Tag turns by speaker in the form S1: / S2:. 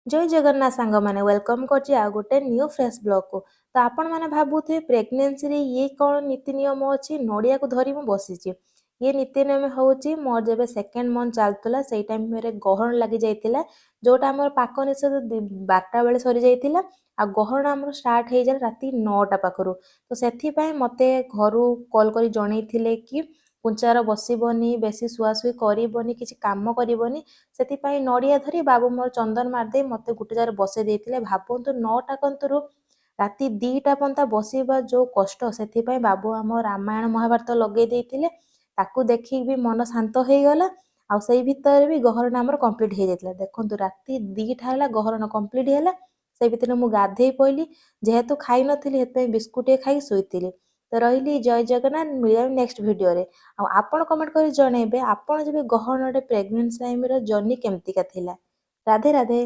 S1: जय जगन्नाथ सांग मैंने वेलकम करछि आ गोटे न्यू फ्रेश ब्लॉग को। तो आपण मैंने भाबुथे प्रेग्नेंसी रे ये कौन नीति नियम अच्छी नड़िया को धरी मु बसीची। ये नीति नियम होउची मोर जेबे सेकेंड मंथ चलतला सेई टाइम मेरे गहण लागि जाइतिला जोटा हमर पाक निषेध 12टा बेले सरी जाइतिला आ गहण हमर स्टार्ट हे जाय राती 9टा पाखरु। तो सेथि पय मते घरु कॉल करी जणैथिले कि पुंचार बसिबनी बेसी सुआसुई करिबनी किछि काम करिबनी ସେଥିପାଇଁ ନଡ଼ିଆ ଧରି ବାବୁ ମୋର ଚନ୍ଦନ ମାରିଦେଇ ମୋତେ ଗୋଟେ ଜାଗାରେ ବସେଇ ଦେଇଥିଲେ। ଭାବନ୍ତୁ 9ଟା କନ୍ତରୁ ରାତି 2ଟା ପର୍ଯ୍ୟନ୍ତ ବସିବା ଯୋଉ କଷ୍ଟ, ସେଥିପାଇଁ ବାବୁ ଆମ ରାମାୟଣ ମହାଭାରତ ଲଗେଇ ଦେଇଥିଲେ। ତାକୁ ଦେଖିକି ବି ମନ ଶାନ୍ତ ହେଇଗଲା। ଆଉ ସେଇ ଭିତରେ ବି ଗହରଣ ଆମର କମ୍ପ୍ଲିଟ୍ ହେଇଯାଇଥିଲା। ଦେଖନ୍ତୁ ରାତି 2ଟା ହେଲା ଗହରଣ କମ୍ପ୍ଲିଟ୍ ହେଲା। ସେଇ ଭିତରେ ମୁଁ ଗାଧେଇ ପଇଲି, ଯେହେତୁ ଖାଇନଥିଲି ସେଥିପାଇଁ ବିସ୍କୁଟ ଖାଇ ଶୋଇଥିଲି। ତ ରହିଲି, ଜୟ ଜଗନ୍ନାଥ, ମିଳିବା ନେକ୍ସଟ ଭିଡ଼ିଓରେ। ଆଉ ଆପଣ କମେଣ୍ଟ କରି ଜଣେଇବେ ଆପଣ ଯେବେ ଗହଣରେ ପ୍ରେଗନେନ୍ସି ଟାଇମର ଜର୍ଣ୍ଣି କେମିତିକା ଥିଲା। ରାଧେ ରାଧେ।